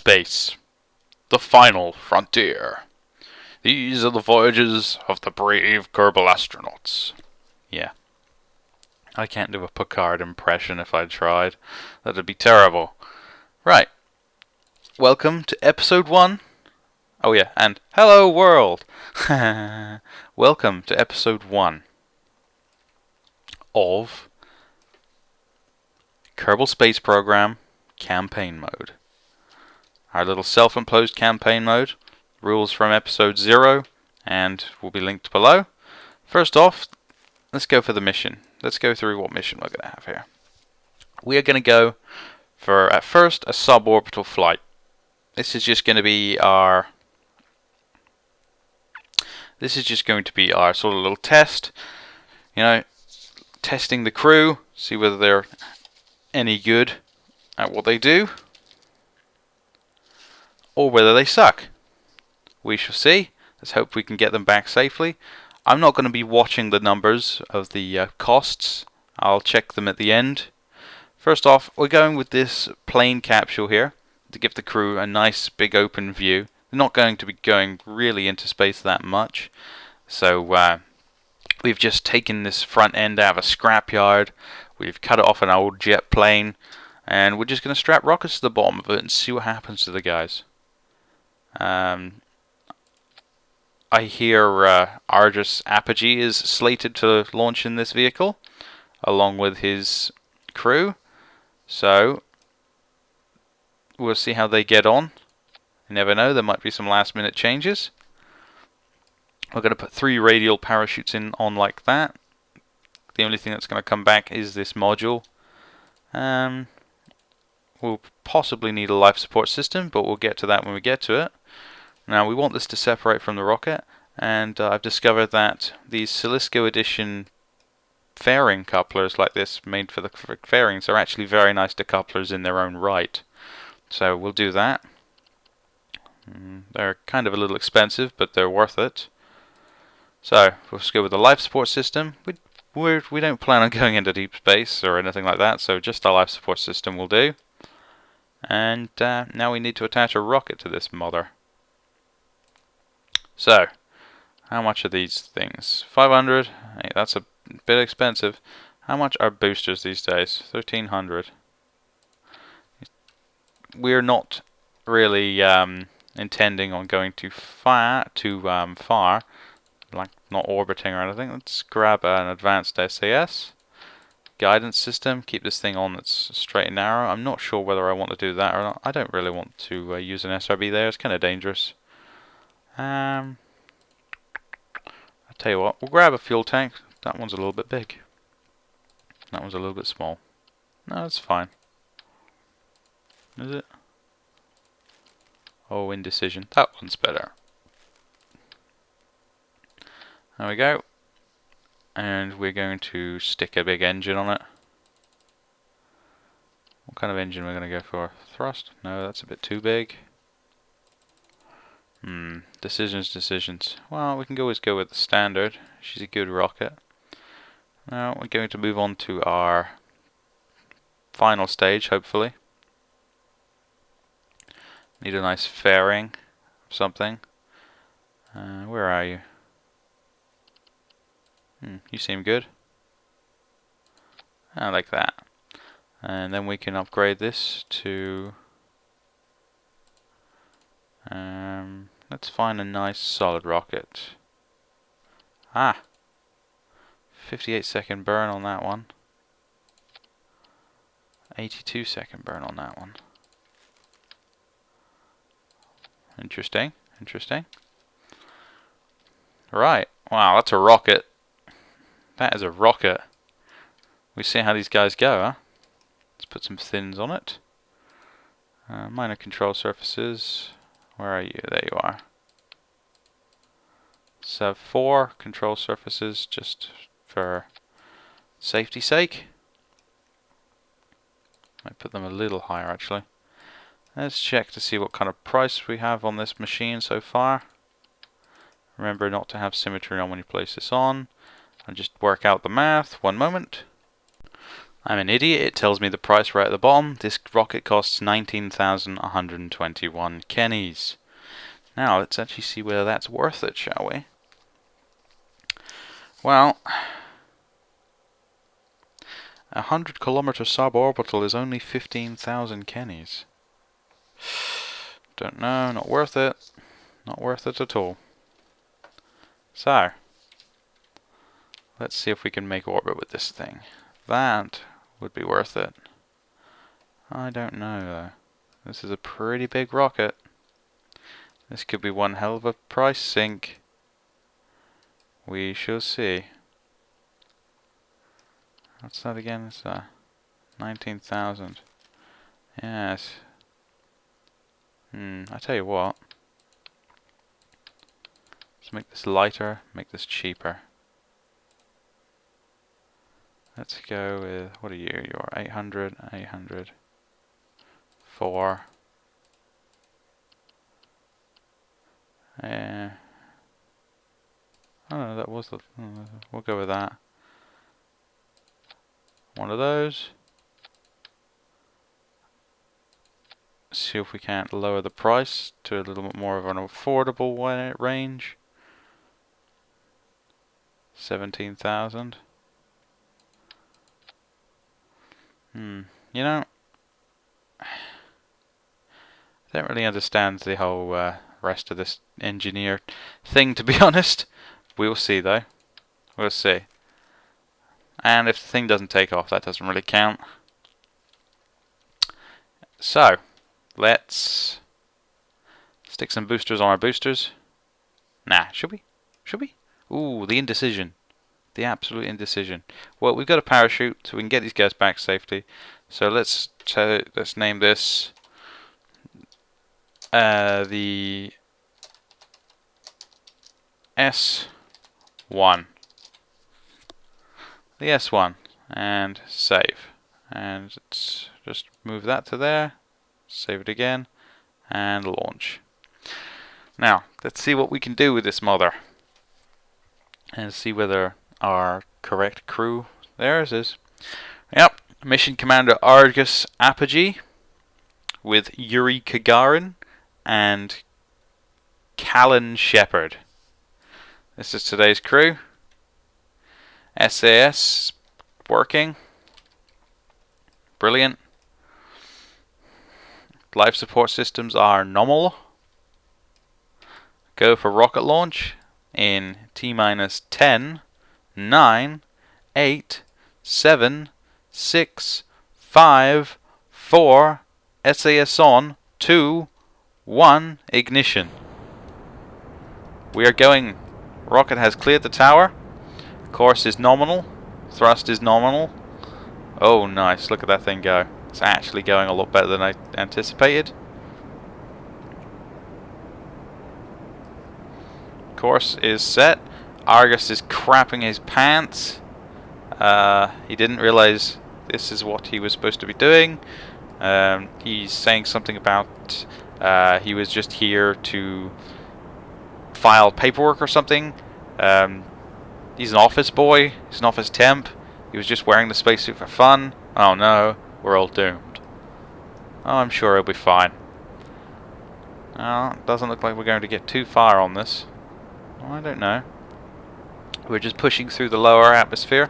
space, the final frontier. These are the voyages of the brave Kerbal astronauts. Yeah. I can't do a Picard impression if I tried. That'd be terrible. Right. Welcome to episode 1. Oh yeah, and hello world! Welcome to episode 1 of Kerbal Space Program Campaign Mode. Our little self-imposed campaign mode. Rules from episode 0 and will be linked below. First off, let's go for the mission. Let's go through what mission we're going to have here. We are going to go for, at first, a suborbital flight. This is just going to be our sort of little test. You know, testing the crew, see whether they're any good at what they do, or whether they suck. We shall see. Let's hope we can get them back safely. I'm not going to be watching the numbers of the costs. I'll check them at the end. First off, we're going with this plane capsule here to give the crew a nice big open view. They're not going to be going really into space that much. So we've just taken this front end out of a scrapyard. We've cut it off an old jet plane. And we're just going to strap rockets to the bottom of it and see what happens to the guys. I hear Argus Apogee is slated to launch in this vehicle, along with his crew. So, we'll see how they get on. You never know, there might be some last minute changes. We're going to put 3 radial parachutes on like that. The only thing that's going to come back is this module. We'll possibly need a life support system, but we'll get to that when we get to it. Now we want this to separate from the rocket, and I've discovered that these Silisko edition fairing couplers like this, made for the fairings, are actually very nice decouplers in their own right. So we'll do that. They're kind of a little expensive, but they're worth it. So we'll just go with the life support system. We don't plan on going into deep space or anything like that, so just our life support system will do. And now we need to attach a rocket to this mother. So, how much are these things? 500? Hey, that's a bit expensive. How much are boosters these days? 1300. We're not really intending on going too far, like not orbiting or anything. Let's grab an advanced SAS. Guidance system, keep this thing on that's straight and narrow. I'm not sure whether I want to do that or not. I don't really want to use an SRB there, it's kind of dangerous. I'll tell you what, we'll grab a fuel tank. That one's a little bit big. That one's a little bit small. No, that's fine. Is it? Oh, indecision. That one's better. There we go. And we're going to stick a big engine on it. What kind of engine we're going to go for? Thrust? No, that's a bit too big. Decisions. Well, we can always go with the standard. She's a good rocket. Now we're going to move on to our final stage, hopefully. Need a nice fairing of something. Where are you? You seem good. I like that. And then we can upgrade this to... let's find a nice solid rocket. 58-second burn on that one. 82-second burn on that one. Interesting. Right. Wow, that's a rocket. That is a rocket. We see how these guys go, huh? Let's put some thins on it. Minor control surfaces. Where are you? There you are. Let's have 4 control surfaces just for safety's sake. Might put them a little higher actually. Let's check to see what kind of price we have on this machine so far. Remember not to have symmetry on when you place this on. And just work out the math. One moment. I'm an idiot, it tells me the price right at the bottom. This rocket costs 19,121 kennies. Now, let's actually see whether that's worth it, shall we? Well, 100-kilometer suborbital is only 15,000 kennies. Don't know, not worth it. Not worth it at all. So, let's see if we can make orbit with this thing. That would be worth it. I don't know though. This is a pretty big rocket. This could be one hell of a price sink. We shall see. What's that again? It's 19,000. Yes. I tell you what. Let's make this lighter, make this cheaper. Let's go with, what are you? You're 800, 800, 4. Oh no, that was the, we'll go with that. One of those. See if we can't lower the price to a little bit more of an affordable range. 17,000. You know, I don't really understand the whole rest of this engineer thing, to be honest. We'll see though. We'll see. And if the thing doesn't take off, that doesn't really count. So, let's stick some boosters on our boosters. Nah, should we? Should we? Ooh, the indecision. The absolute indecision. Well, we've got a parachute, so we can get these guys back safely. So let's name this the S1. The S1, and save. And let's just move that to there. Save it again, and launch. Now, let's see what we can do with this mother, and see whether our correct crew. There it is. Yep, Mission Commander Argus Apogee with Yuri Gagarin and Callan Shepard. This is today's crew. SAS working. Brilliant. Life support systems are nominal. Go for rocket launch in T-minus 10, 9, 8, 7, 6, 5, 4, SAS on, 2, 1, ignition. We are going. Rocket has cleared the tower. Course is nominal. Thrust is nominal. Oh, nice. Look at that thing go. It's actually going a lot better than I anticipated. Course is set. Argus is crapping his pants. He didn't realize this is what he was supposed to be doing. He's saying something about he was just here to file paperwork or something. He's an office boy. He's an office temp. He was just wearing the spacesuit for fun. Oh no, we're all doomed. Oh, I'm sure he'll be fine. It doesn't look like we're going to get too far on this. Well, I don't know. We're just pushing through the lower atmosphere.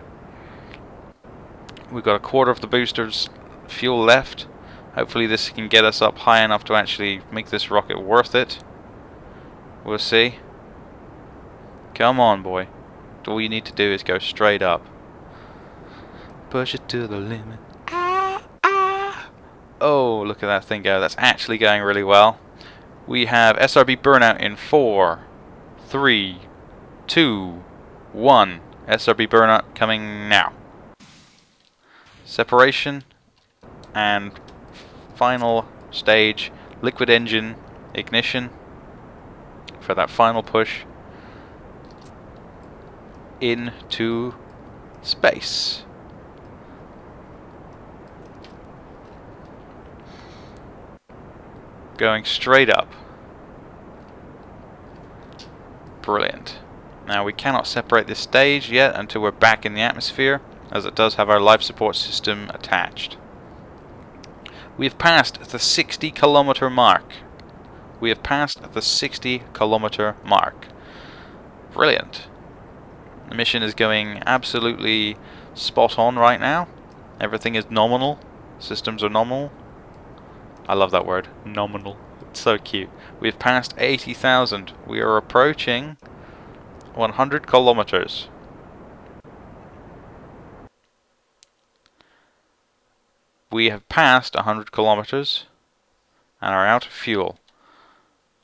We've got a quarter of the booster's fuel left. Hopefully this can get us up high enough to actually make this rocket worth it. We'll see. Come on, boy. All you need to do is go straight up. Push it to the limit. Oh, look at that thing go. That's actually going really well. We have SRB burnout in 4, 3, 2, 1. SRB burnout coming now. Separation and final stage. Liquid engine ignition for that final push into space. Going straight up. Brilliant. Now we cannot separate this stage yet until we're back in the atmosphere. as it does have our life support system attached. We have passed the 60-kilometer mark. We have passed the 60-kilometer mark. Brilliant. The mission is going absolutely spot on right now. Everything is nominal. Systems are nominal. I love that word, nominal. It's so cute. We've passed 80,000. We are approaching 100 kilometers. We have passed 100 kilometers and are out of fuel.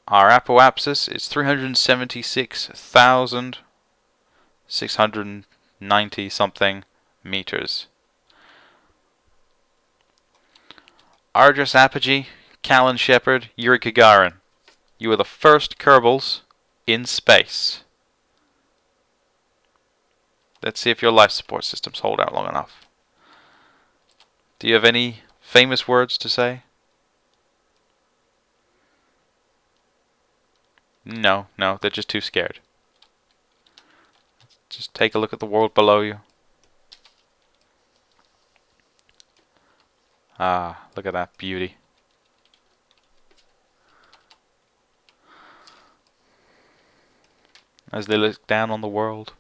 Our apoapsis is 376,690 something meters. Argus Apogee, Callan Shepard, Yuri Gagarin. You are the first Kerbals in space. Let's see if your life support systems hold out long enough. Do you have any famous words to say? No, they're just too scared. Just take a look at the world below you. Ah, look at that beauty. As they look down on the world,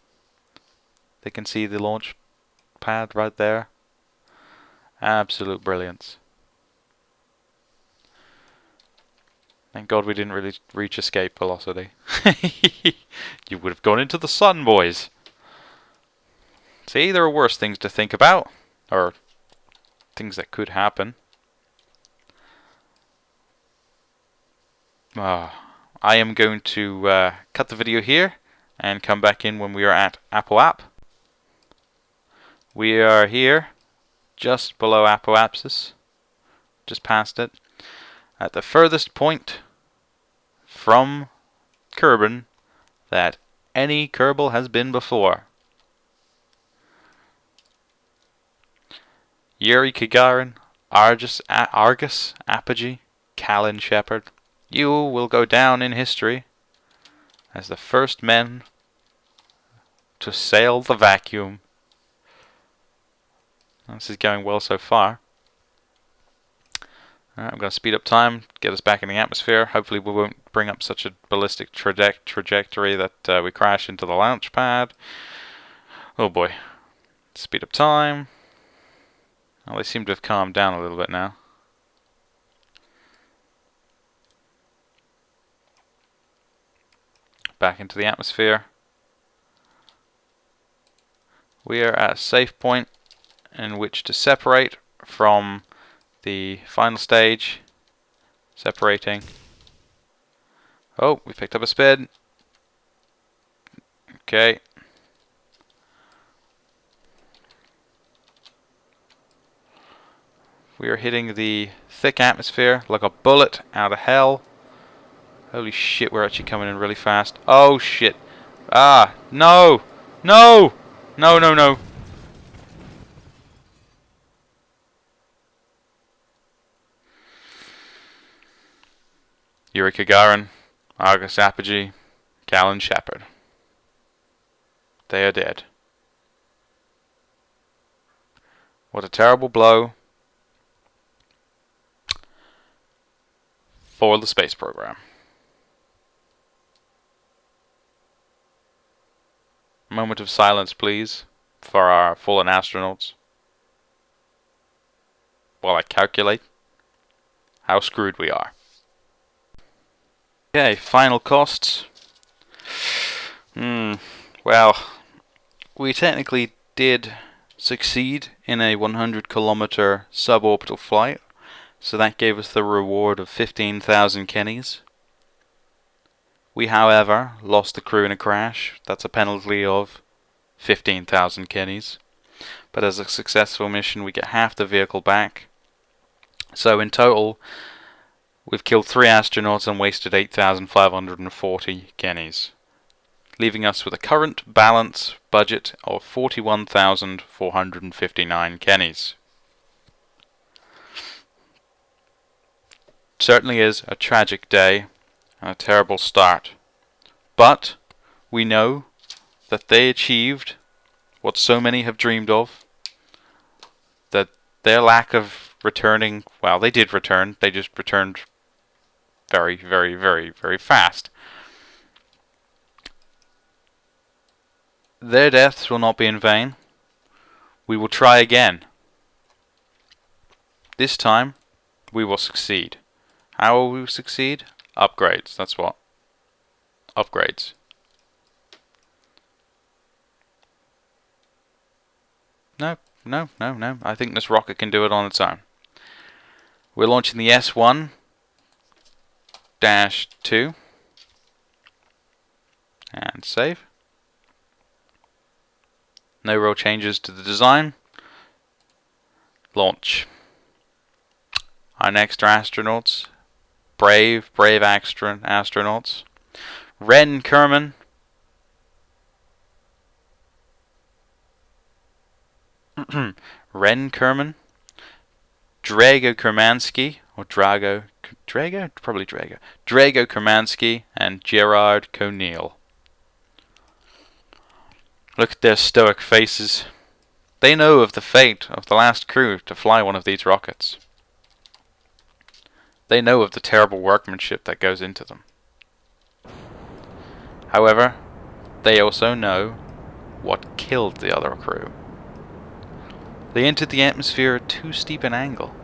they can see the launch pad right there. Absolute brilliance. Thank God we didn't really reach escape velocity. You would have gone into the sun, boys. See, there are worse things to think about. Or things that could happen. I am going to cut the video here and come back in when we are at Apoap. We are here just below apoapsis, just past it, at the furthest point from Kerbin that any Kerbal has been before. Yuri Gagarin, Argus Apogee, Callan Shepard, you will go down in history as the first men to sail the vacuum. This is going well so far. Alright, I'm going to speed up time, get us back in the atmosphere. Hopefully we won't bring up such a ballistic trajectory that we crash into the launch pad. Oh boy. Speed up time. Well, they seem to have calmed down a little bit now. Back into the atmosphere. We are at a safe point in which to separate from the final stage. Separating. Oh, we picked up a spin. Okay. We are hitting the thick atmosphere like a bullet out of hell. Holy shit, we're actually coming in really fast. Oh shit. Ah, no! No! No, no, no. Yuri Gagarin, Argus Apogee, Callan Shepard. They are dead. What a terrible blow for the space program. Moment of silence, please, for our fallen astronauts, while I calculate how screwed we are. Okay, final costs. Well, we technically did succeed in a 100-kilometer suborbital flight, so that gave us the reward of 15,000 kennies. We, however, lost the crew in a crash. That's a penalty of 15,000 kennies. But as a successful mission, we get half the vehicle back. So in total, we've killed 3 astronauts and wasted 8,540 kennies, leaving us with a current balance budget of 41,459 kennies. Certainly is a tragic day and a terrible start, but we know that they achieved what so many have dreamed of, Their lack of returning, well, they did return. They just returned very, very, very, very fast. Their deaths will not be in vain. We will try again. This time, we will succeed. How will we succeed? Upgrades, that's what. Upgrades. No, no, no, no. I think this rocket can do it on its own. We're launching the S1-2. And save. No real changes to the design. Launch. Our next astronauts. Brave astronauts. Ren Kerman. Ren Kerman. Drago Kermansky. Or Drago? Probably Drago. Drago Kermansky and Gerard Conneal. Look at their stoic faces. They know of the fate of the last crew to fly one of these rockets. They know of the terrible workmanship that goes into them. However, they also know what killed the other crew. They entered the atmosphere at too steep an angle.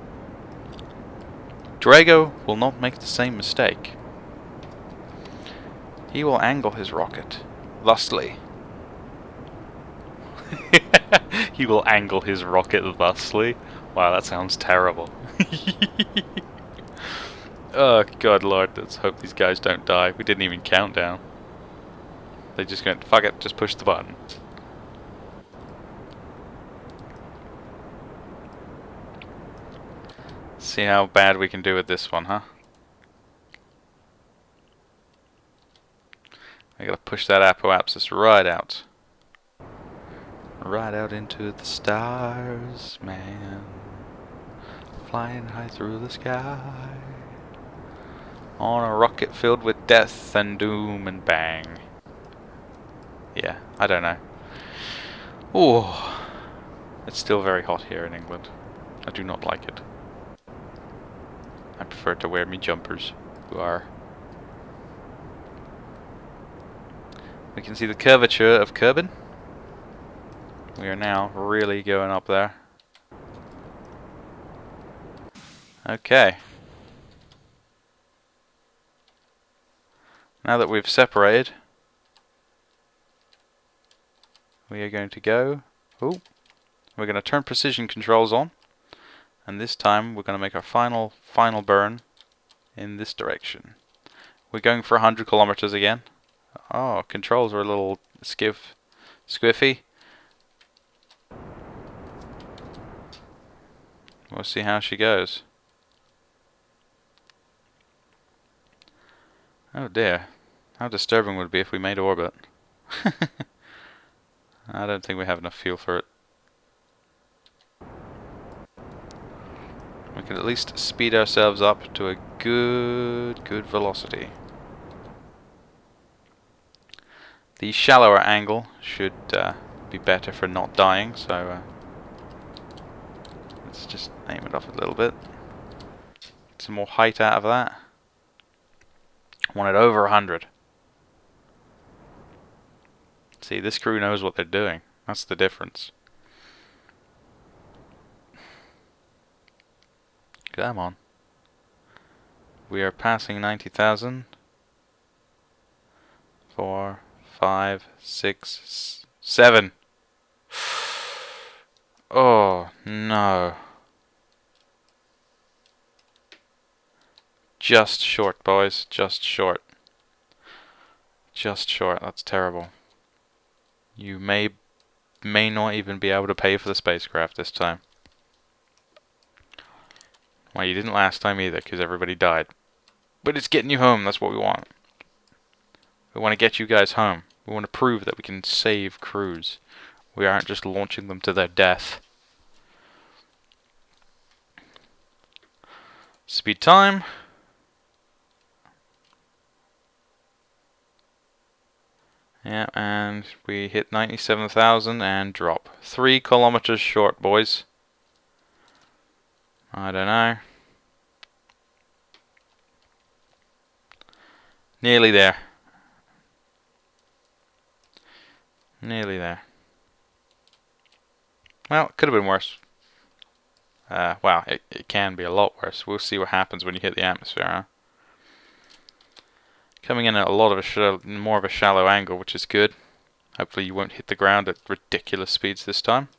Drago will not make the same mistake. He will angle his rocket thusly. He will angle his rocket thusly. Wow, that sounds terrible. Oh, God, Lord, let's hope these guys don't die. We didn't even count down. They just went, fuck it, just push the button. See how bad we can do with this one, huh? I gotta push that apoapsis right out. Right out into the stars, man. Flying high through the sky. On a rocket filled with death and doom and bang. Yeah, I don't know. Ooh. It's still very hot here in England. I do not like it. I prefer to wear me jumpers. Who are. We can see the curvature of Kerbin. We are now really going up there. Okay. Now that we've separated, we are going to go. Oh, we're going to turn precision controls on, and this time we're going to make our final burn in this direction. We're going for 100 kilometers again. Oh, controls are a little squiffy. We'll see how she goes. Oh dear. How disturbing would it be if we made orbit? I don't think we have enough fuel for it. We could at least speed ourselves up to a good velocity. The shallower angle should be better for not dying, so let's just aim it up a little bit. Get some more height out of that. I want it over 100. See, this crew knows what they're doing. That's the difference. Come on. We are passing 90,000. 4, 5, 6, 7. Oh, no. Just short, boys. Just short. Just short. That's terrible. You may not even be able to pay for the spacecraft this time. Well, you didn't last time either, because everybody died. But it's getting you home. That's what we want. We want to get you guys home. We want to prove that we can save crews. We aren't just launching them to their death. Speed time. Yeah, and we hit 97,000 and drop. 3 kilometers short, boys. I don't know. Nearly there. Nearly there. Well, it could have been worse. Well, it can be a lot worse. We'll see what happens when you hit the atmosphere, huh? Coming in at a lot of more of a shallow angle, which is good. Hopefully you won't hit the ground at ridiculous speeds this time.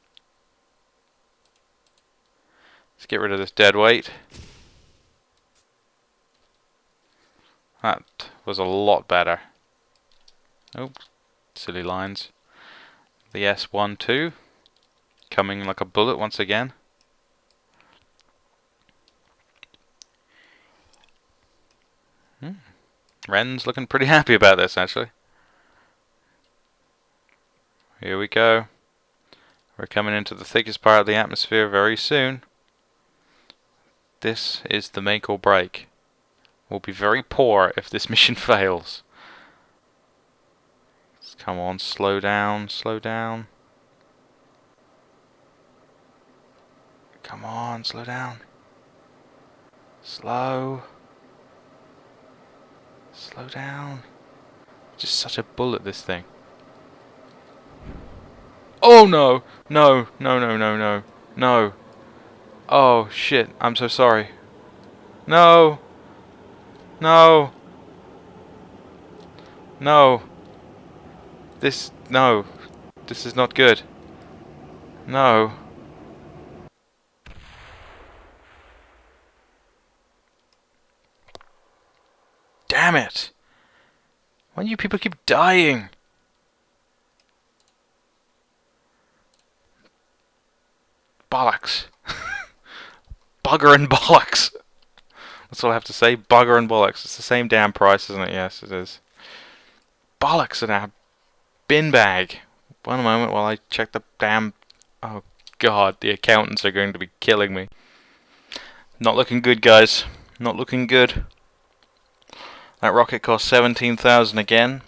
Let's get rid of this dead weight. That was a lot better. Oops, silly lines. The S1 too, coming like a bullet once again. Ren's looking pretty happy about this, actually. Here we go. We're coming into the thickest part of the atmosphere very soon. This is the make or break. We'll be very poor if this mission fails. Come on, slow down, slow down. Come on, slow down. Slow. Slow down. Just such a bullet, this thing. Oh no! No, no, no, no, no. No. Oh shit, I'm so sorry. No! No! No! No. This is not good. No. Damn it! Why do you people keep dying? Bollocks. Bugger and bollocks. That's all I have to say. Bugger and bollocks. It's the same damn price, isn't it? Yes, it is. Bollocks in a bin bag. One moment while I check the damn... Oh god, the accountants are going to be killing me. Not looking good, guys. Not looking good. That rocket cost 17,000 again.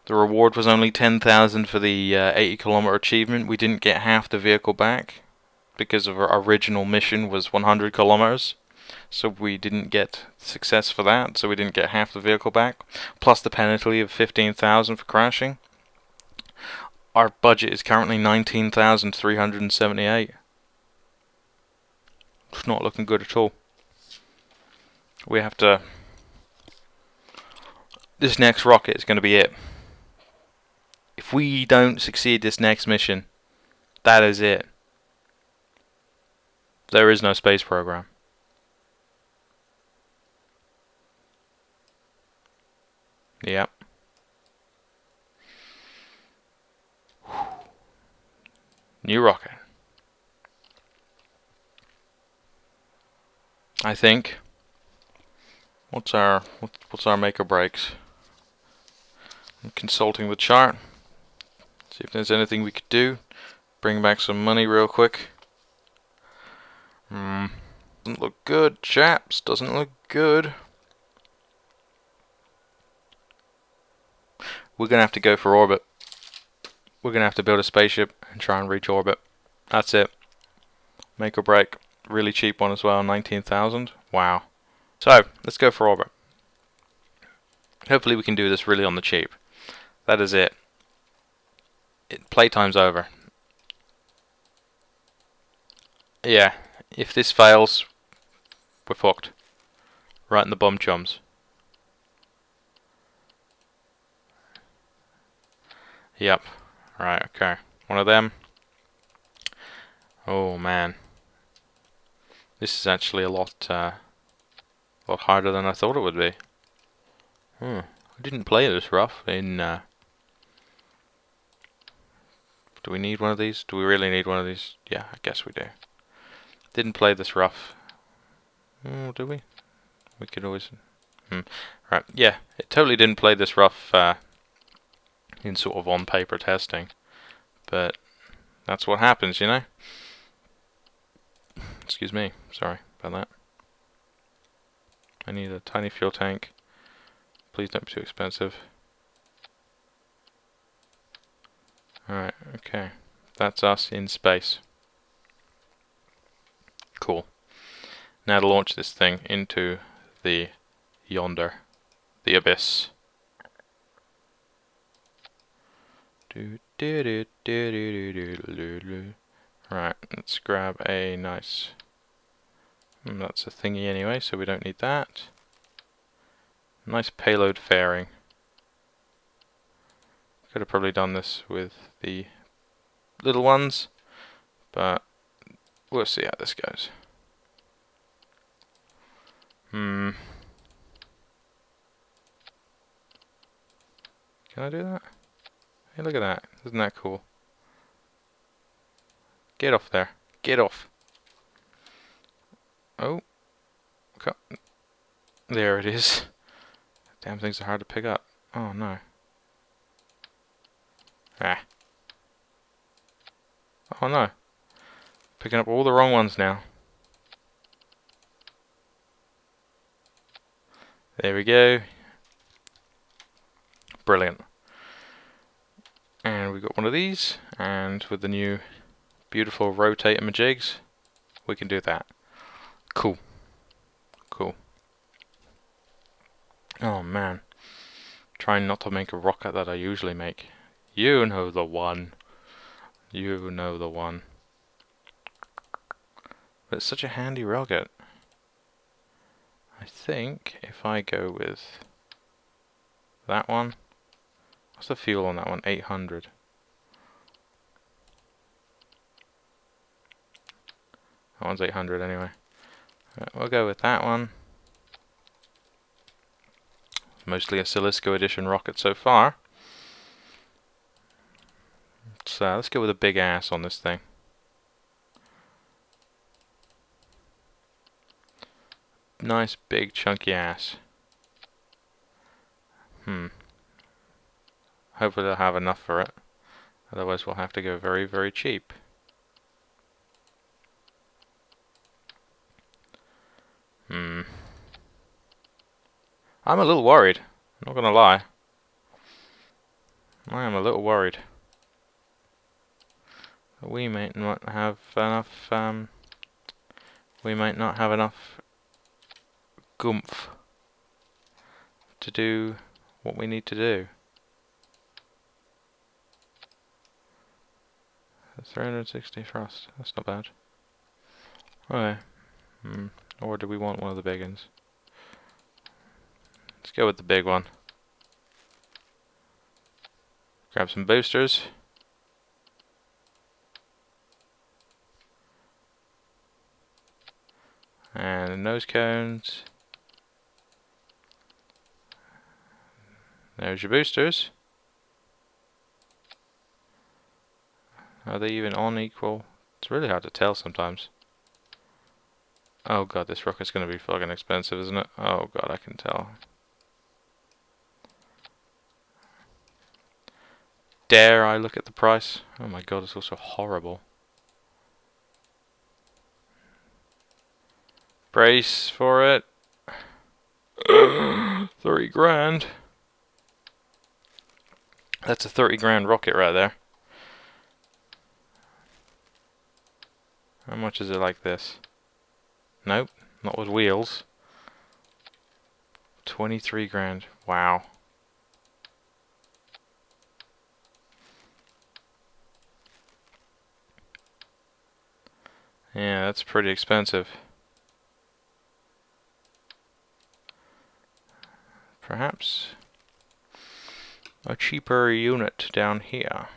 The reward was only 10,000 for the 80-kilometer achievement. We didn't get half the vehicle back because of our original mission was 100 kilometers. So we didn't get success for that, so we didn't get half the vehicle back. Plus the penalty of 15,000 for crashing. Our budget is currently 19,378. It's not looking good at all. We have to... This next rocket is going to be it. If we don't succeed this next mission, that is it. There is no space program. Yep. New rocket. I think. What's our make or breaks? I'm consulting the chart. See if there's anything we could do. Bring back some money real quick. Doesn't look good, chaps. Doesn't look good. We're gonna have to go for orbit. We're gonna have to build a spaceship and try and reach orbit. That's it. Make or break. Really cheap one as well, 19,000. Wow. So, let's go for orbit. Hopefully we can do this really on the cheap. That is it. Playtime's over. Yeah, if this fails, we're fucked. Right in the bum chums. Yep. Right, okay. One of them. Oh man. This is actually a lot harder than I thought it would be. I didn't play this rough in... Do we need one of these? Do we really need one of these? Yeah, I guess we do. Didn't play this rough. Do we? We could always... Right, yeah. It totally didn't play this rough in sort of on-paper testing. But that's what happens, you know? Excuse me. Sorry about that. I need a tiny fuel tank. Please don't be too expensive. Alright, okay. That's us in space. Cool. Now to launch this thing into the abyss. Right, let's grab a nice... that's a thingy anyway, so we don't need that. Nice payload fairing. Could have probably done this with the little ones, but we'll see how this goes. Can I do that? Hey, look at that. Isn't that cool? Get off there. Get off. Oh. There it is. Damn things are hard to pick up. Oh no. Ah. Oh no. Picking up all the wrong ones now. There we go. Brilliant. And we've got one of these, and with the new beautiful rotator majigs, we can do that. Cool. Cool. Oh man. Trying not to make a rocket that I usually make. You know the one. You know the one. But it's such a handy rocket. I think if I go with that one, what's the fuel on that one? 800. That one's 800 anyway. Right, we'll go with that one. Mostly a Silisko edition rocket so far. So let's go with a big ass on this thing. Nice big chunky ass. Hopefully they'll have enough for it. Otherwise we'll have to go very, very cheap. I'm a little worried. I'm not gonna lie. I am a little worried. We might not have enough, we might not have enough goomph to do what we need to do. 360 thrust, that's not bad. Okay. Or do we want one of the big ones? Let's go with the big one. Grab some boosters. And nose cones. There's your boosters. Are they even on equal? It's really hard to tell sometimes. Oh god, this rocket's gonna be fucking expensive, isn't it? Oh god, I can tell. Dare I look at the price? Oh my god, it's also horrible. Brace for it. 30 grand. That's a 30 grand rocket right there. How much is it like this? Nope, not with wheels. 23 grand. Wow. Yeah, that's pretty expensive. Perhaps a cheaper unit down here.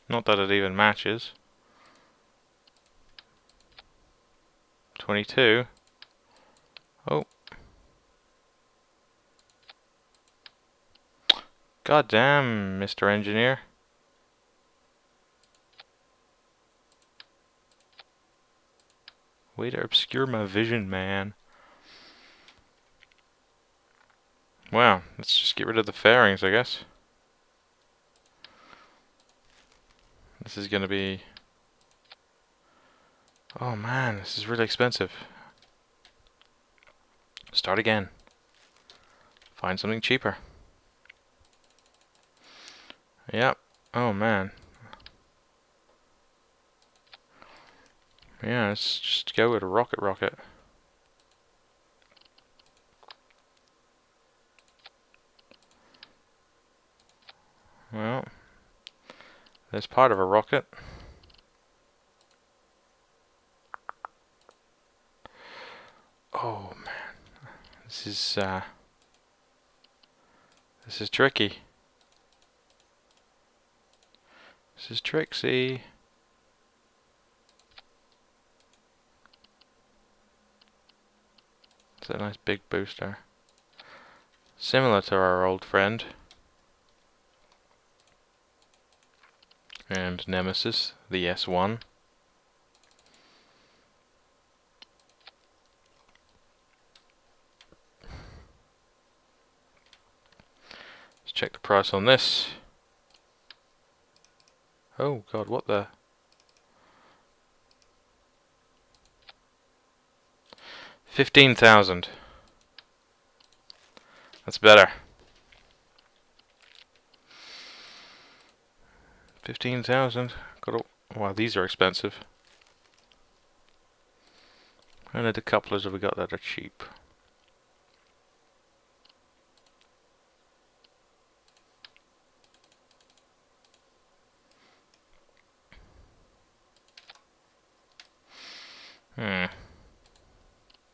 Not that it even matches. 22. Oh. God damn, Mr. Engineer. Way to obscure my vision, man. Wow, let's just get rid of the fairings, I guess. This is gonna be... Oh man, this is really expensive. Start again. Find something cheaper. Yep. Oh man. Yeah, let's just go with a rocket. Well, there's part of a rocket. Oh man, this is tricky. This is tricksy. It's a nice big booster, similar to our old friend and nemesis, the S1. Let's check the price on this. Oh god, what the? 15,000. That's better. 15,000. Wow, these are expensive. How many decouplers have we got that are cheap?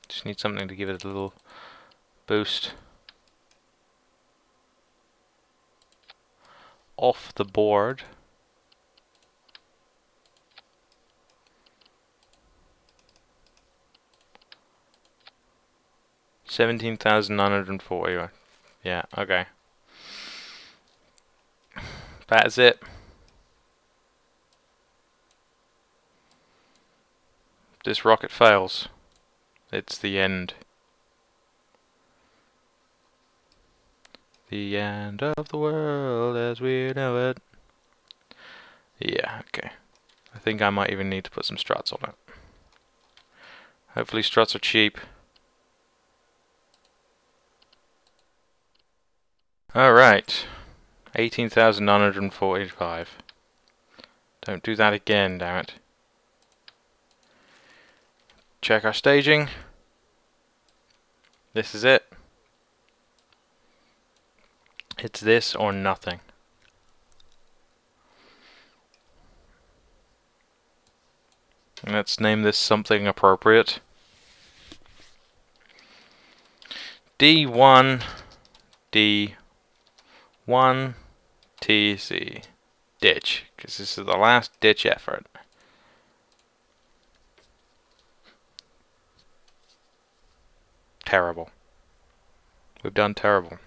Just need something to give it a little boost. Off the board. $17,940. Yeah, okay. That's it. This rocket fails. It's the end. The end of the world as we know it. Yeah, okay. I think I might even need to put some struts on it. Hopefully struts are cheap. Alright. 18,945. Don't do that again, damn it. Check our staging. This is it. It's this or nothing. Let's name this something appropriate. D1 D1 TC ditch, because this is the last ditch effort. Terrible. We've done terrible.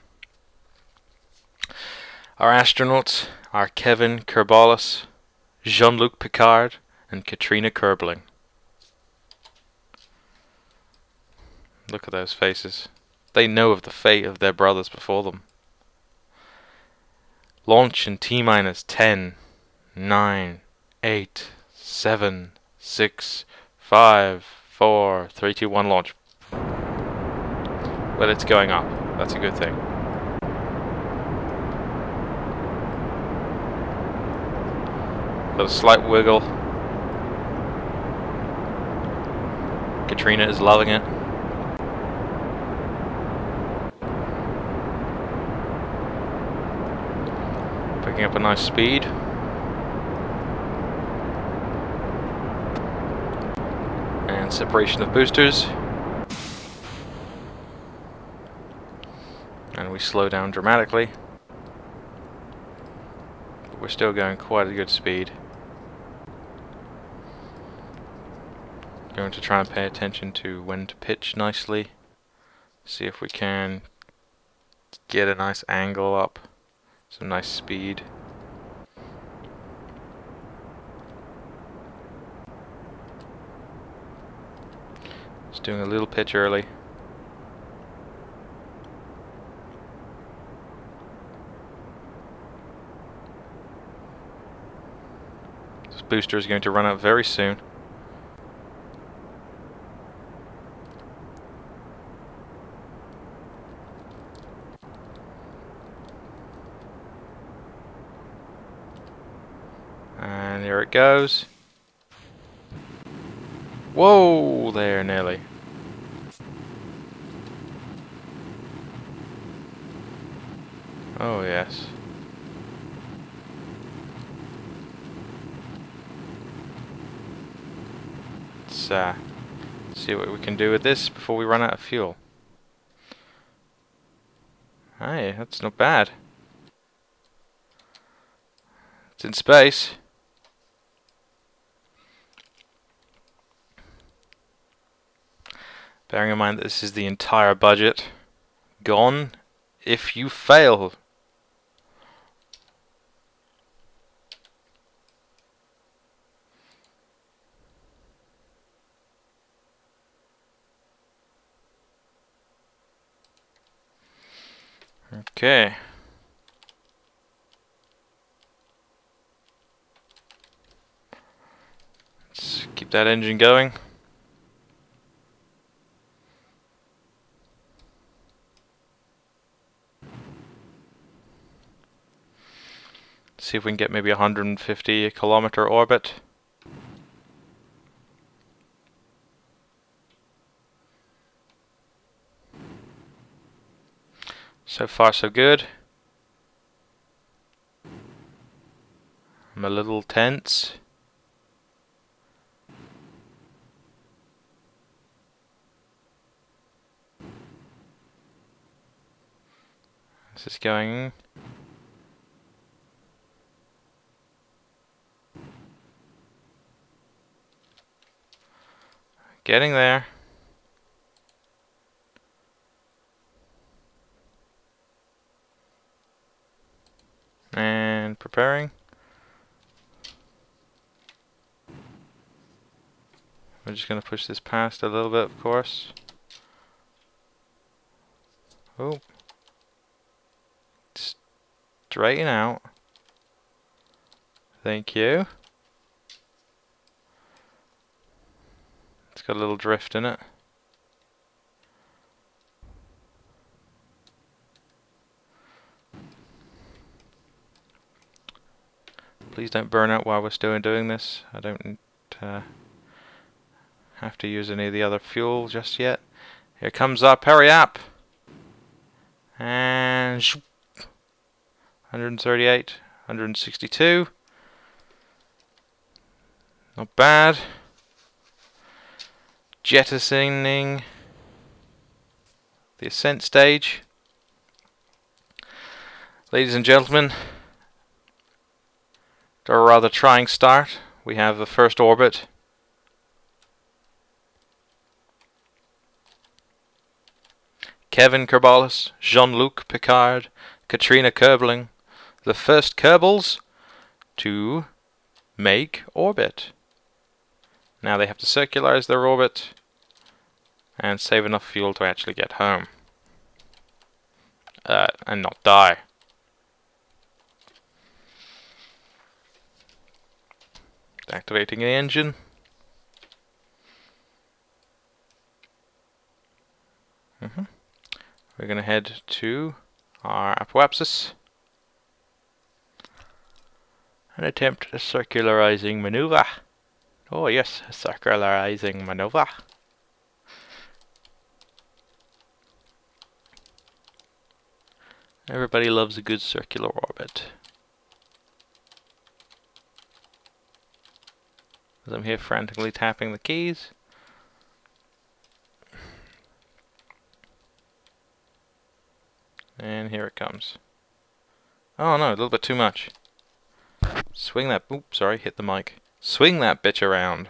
Our astronauts are Kevin Kerbalis, Jean-Luc Picard, and Katrina Kerbling. Look at those faces. They know of the fate of their brothers before them. Launch in T-minus 10, 9, 8, 7, 6, 5, 4, 3, 2, 1, launch. Well, it's going up. That's a good thing. Got a slight wiggle. Katrina is loving it. Picking up a nice speed. And separation of boosters. And we slow down dramatically. But we're still going quite a good speed. Going to try and pay attention to when to pitch nicely. See if we can get a nice angle up. Some nice speed. Just doing a little pitch early. This booster is going to run out very soon. And here it goes. Whoa, there, nearly. Oh, yes. Let's see what we can do with this before we run out of fuel. Hey, that's not bad. It's in space. Bearing in mind that this is the entire budget gone if you fail. Okay. Let's keep that engine going. See if we can get maybe 150 kilometer orbit. So far so good. I'm a little tense. This is going. Getting there. And preparing. We're just going to push this past a little bit, of course. Oh. Straighten out. Thank you. It's got a little drift in it. Please don't burn out while we're still doing this. I don't have to use any of the other fuel just yet. Here comes up, hurry up! And 138, 162. Not bad. Jettisoning the ascent stage. Ladies and gentlemen, to a rather trying start. We have the first orbit. Kevin Kerbalis, Jean-Luc Picard, Katrina Kerbling, the first Kerbals to make orbit. Now they have to circularize their orbit and save enough fuel to actually get home. And not die. Activating the engine. We're going to head to our apoapsis and attempt a circularizing maneuver. Oh yes, a circularizing maneuver. Everybody loves a good circular orbit. As I'm here frantically tapping the keys. And here it comes. Oh no, a little bit too much. Swing that, oops, sorry, hit the mic. Swing that bitch around.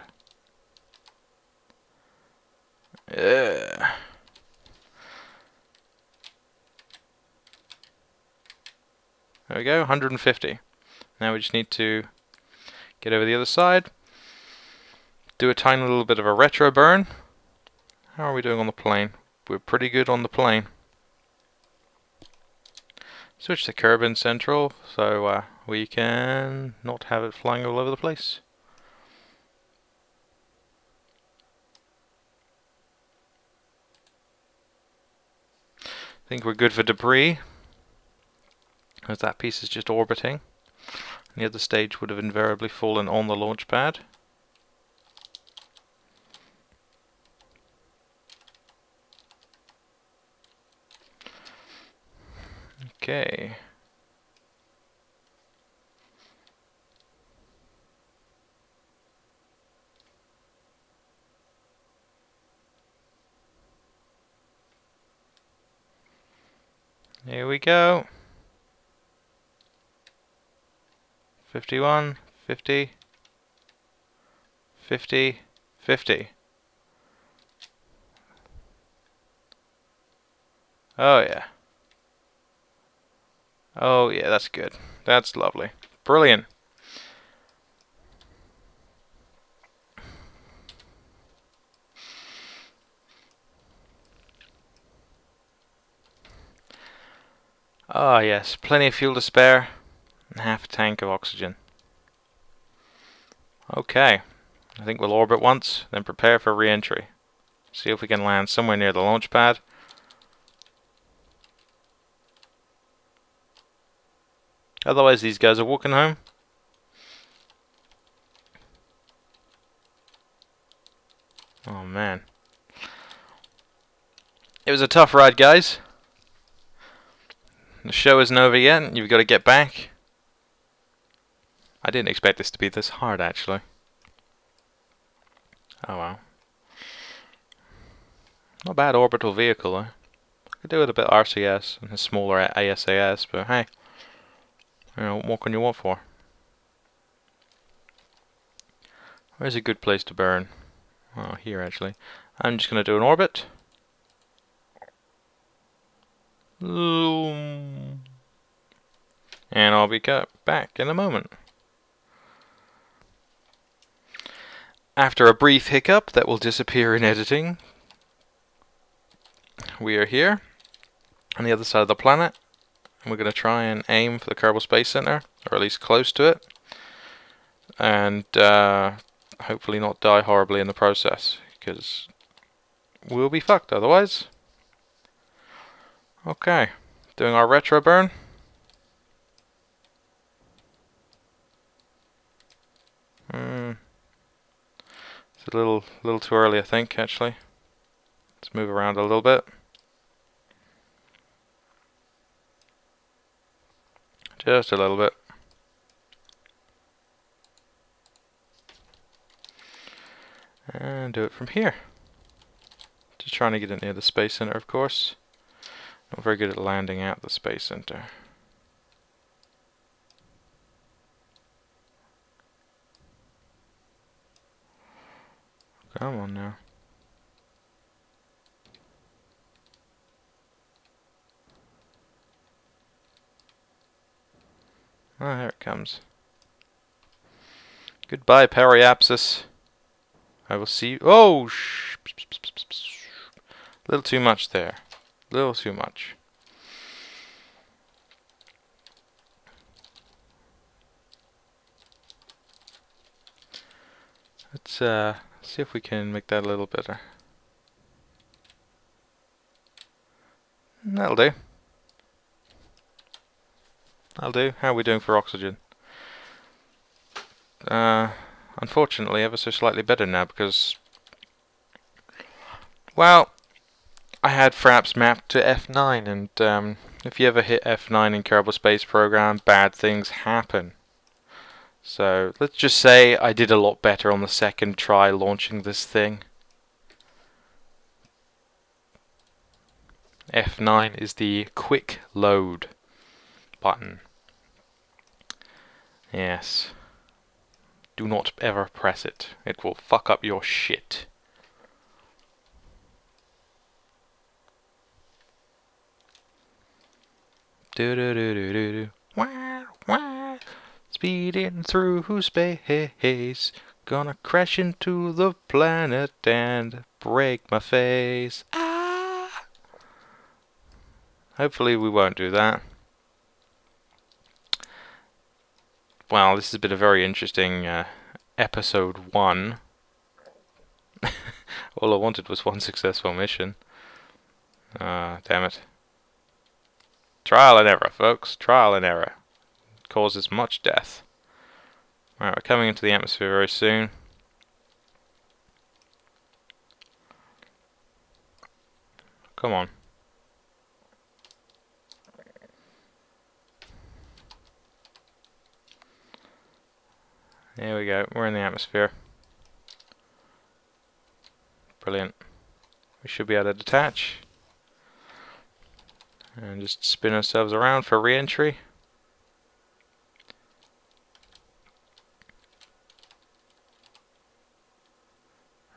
There we go, 150. Now we just need to get over the other side. Do a tiny little bit of a retro burn. How are we doing on the plane? We're pretty good on the plane. Switch to curb in central so we can not have it flying all over the place. I think we're good for debris, as that piece is just orbiting. The other stage would have invariably fallen on the launch pad. Okay. Here we go. 51, 50, 50, 50. Oh yeah. Oh yeah, that's good. That's lovely. Brilliant. Ah yes, plenty of fuel to spare, and half a tank of oxygen. Okay, I think we'll orbit once, then prepare for re-entry. See if we can land somewhere near the launch pad. Otherwise these guys are walking home. Oh man. It was a tough ride, guys. The show isn't over yet, you've got to get back. I didn't expect this to be this hard, actually. Oh well. Not a bad orbital vehicle, though. Could do with a bit of RCS and a smaller ASAS, but hey. You know, what can you want for? Where's a good place to burn? Oh, here actually. I'm just going to do an orbit. And I'll be back in a moment. After a brief hiccup that will disappear in editing, we are here on the other side of the planet. And we're going to try and aim for the Kerbal Space Center, or at least close to it. And hopefully not die horribly in the process, because we'll be fucked otherwise. Okay, doing our retro burn. It's a little too early, I think, actually. Let's move around a little bit. Just a little bit. And do it from here. Just trying to get it near the Space Center, of course. Not very good at landing at the Space Center. Come on now. Ah, there it comes. Goodbye, Periapsis. I will see you. Oh, a little too much there. A little too much. Let's see if we can make that a little better. That'll do. That'll do. How are we doing for oxygen? Unfortunately, ever so slightly better now because, well, I had Fraps mapped to F9, and if you ever hit F9 in Kerbal Space Program, bad things happen. So let's just say I did a lot better on the second try launching this thing. F9 is the quick load button. Yes. Do not ever press it. It will fuck up your shit. Do do do do do do. Wah, wah. Speeding through space. Gonna crash into the planet and break my face. Ah! Hopefully we won't do that. Well, this has been a very interesting episode 1. All I wanted was one successful mission. Damn it. Trial and error, folks. Trial and error. Causes much death. Alright, we're coming into the atmosphere very soon. Come on. There we go, we're in the atmosphere. Brilliant. We should be able to detach. And just spin ourselves around for re-entry.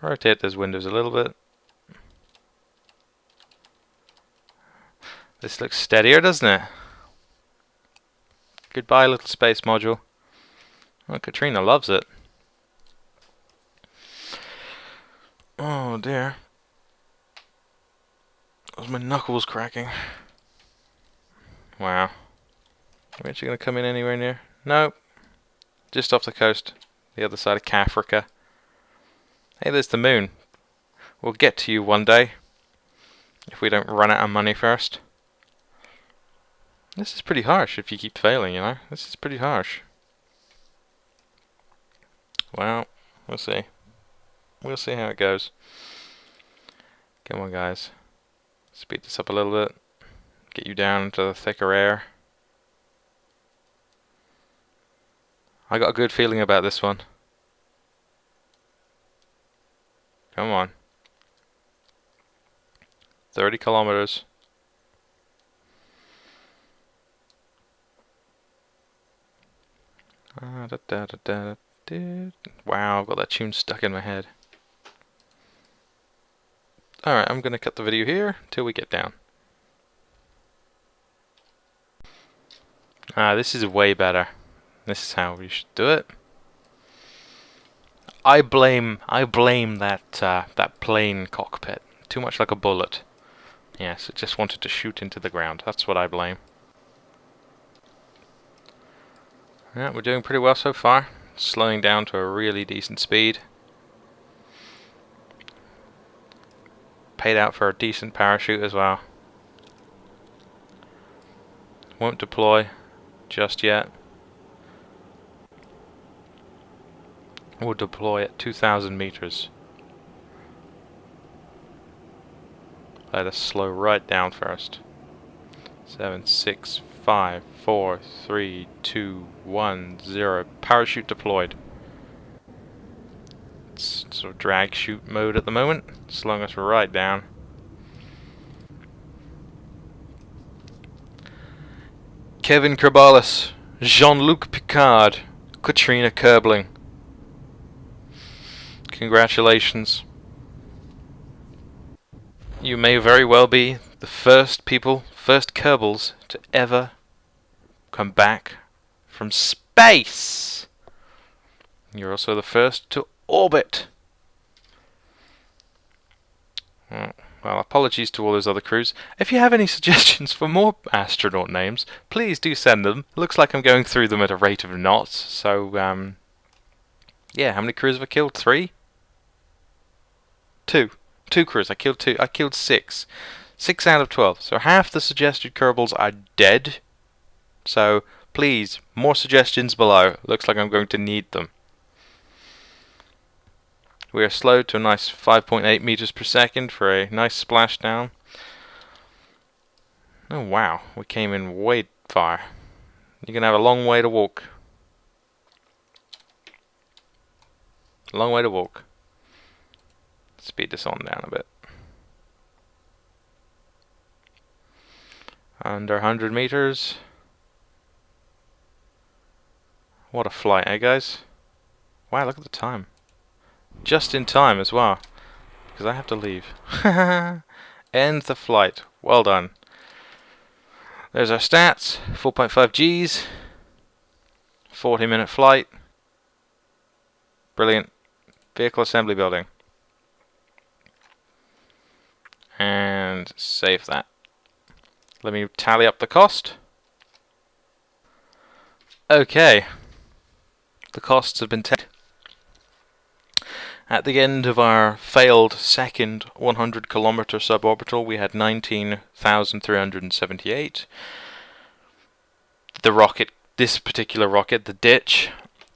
Rotate those windows a little bit. This looks steadier, doesn't it? Goodbye, little space module. Oh, Katrina loves it. Oh dear. That was my knuckles cracking. Wow. Are we actually going to come in anywhere near? Nope. Just off the coast. The other side of Africa. Hey, there's the moon. We'll get to you one day. If we don't run out of money first. This is pretty harsh if you keep failing, you know? This is pretty harsh. Well, we'll see. We'll see how it goes. Come on, guys. Speed this up a little bit. Get you down into the thicker air. I got a good feeling about this one. Come on. 30 kilometers. Wow, I've got that tune stuck in my head. Alright, I'm gonna cut the video here till we get down. This is way better. This is how we should do it. I blame that that plane cockpit. Too much like a bullet. Yes, it just wanted to shoot into the ground. That's what I blame. Yeah, we're doing pretty well so far. Slowing down to a really decent speed. Paid out for a decent parachute as well. Won't deploy just yet. We'll deploy at 2,000 meters. Let us slow right down first. 7, 6, 5, 4, 3, 2, 1, 0. Parachute deployed. It's sort of drag shoot mode at the moment, slowing us right down. Kevin Kerbalis, Jean-Luc Picard, Katrina Kerbling. Congratulations. You may very well be the first Kerbals to ever come back from space. You're also the first to orbit. Well, apologies to all those other crews. If you have any suggestions for more astronaut names, please do send them. Looks like I'm going through them at a rate of knots. So, yeah, how many crews have I killed? 3? 2. 2 crews. I killed 2. I killed 6. 6 out of 12. So half the suggested Kerbals are dead. So, please, more suggestions below. Looks like I'm going to need them. We are slowed to a nice 5.8 meters per second for a nice splashdown. Oh wow, we came in way far. You're going to have a long way to walk. Long way to walk. Speed this on down a bit. Under 100 meters. What a flight, eh guys? Wow, look at the time. Just in time as well, because I have to leave. End the flight. Well done. There's our stats. 4.5 Gs. 40-minute flight. Brilliant. Vehicle assembly building. And save that. Let me tally up the cost. Okay. The costs have been taken. At the end of our failed second 100-kilometer suborbital, we had 19,378. The rocket, this particular rocket, the ditch,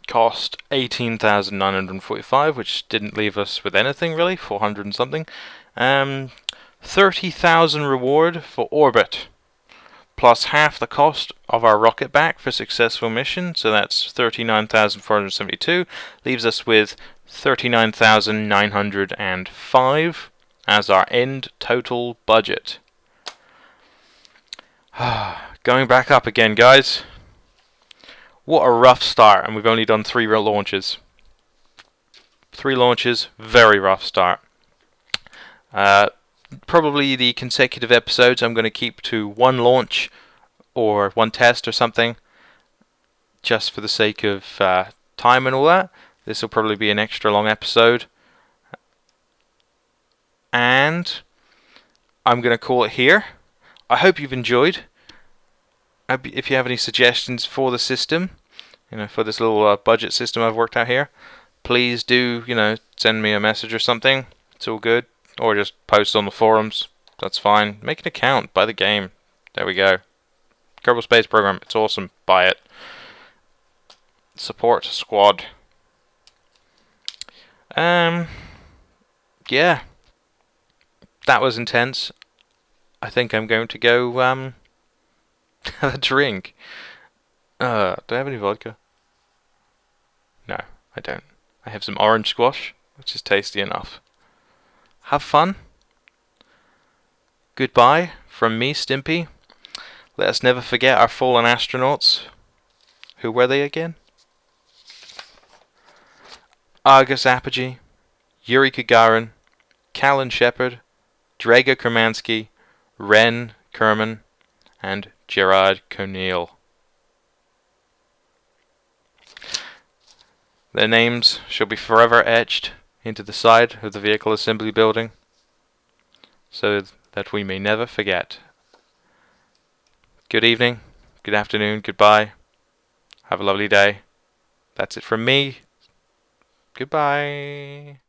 cost 18,945, which didn't leave us with anything really, 400 and something. 30,000 reward for Orbit, plus half the cost of our rocket back for successful mission, so that's 39,472, leaves us with 39,905 as our end total budget. Going back up again, guys. What a rough start, and we've only done 3 real launches. 3 launches, very rough start. Probably the consecutive episodes I'm going to keep to 1 launch or 1 test or something, just for the sake of time and all that. This will probably be an extra long episode. And I'm going to call it here. I hope you've enjoyed. If you have any suggestions for the system, for this little budget system I've worked out here, please do, send me a message or something. It's all good. Or just post on the forums. That's fine. Make an account. Buy the game. There we go. Kerbal Space Program. It's awesome. Buy it. Support squad. Yeah. That was intense. I think I'm going to go have a drink. Do I have any vodka? No, I don't. I have some orange squash, which is tasty enough. Have fun. Goodbye from me, Stimpy. Let us never forget our fallen astronauts. Who were they again? Argus Apogee, Yuri Gagarin, Callan Shepard, Drago Kermansky, Ren Kerman, and Gerard Conneal. Their names shall be forever etched into the side of the vehicle assembly building, so that we may never forget. Good evening, good afternoon, goodbye. Have a lovely day. That's it from me. Goodbye.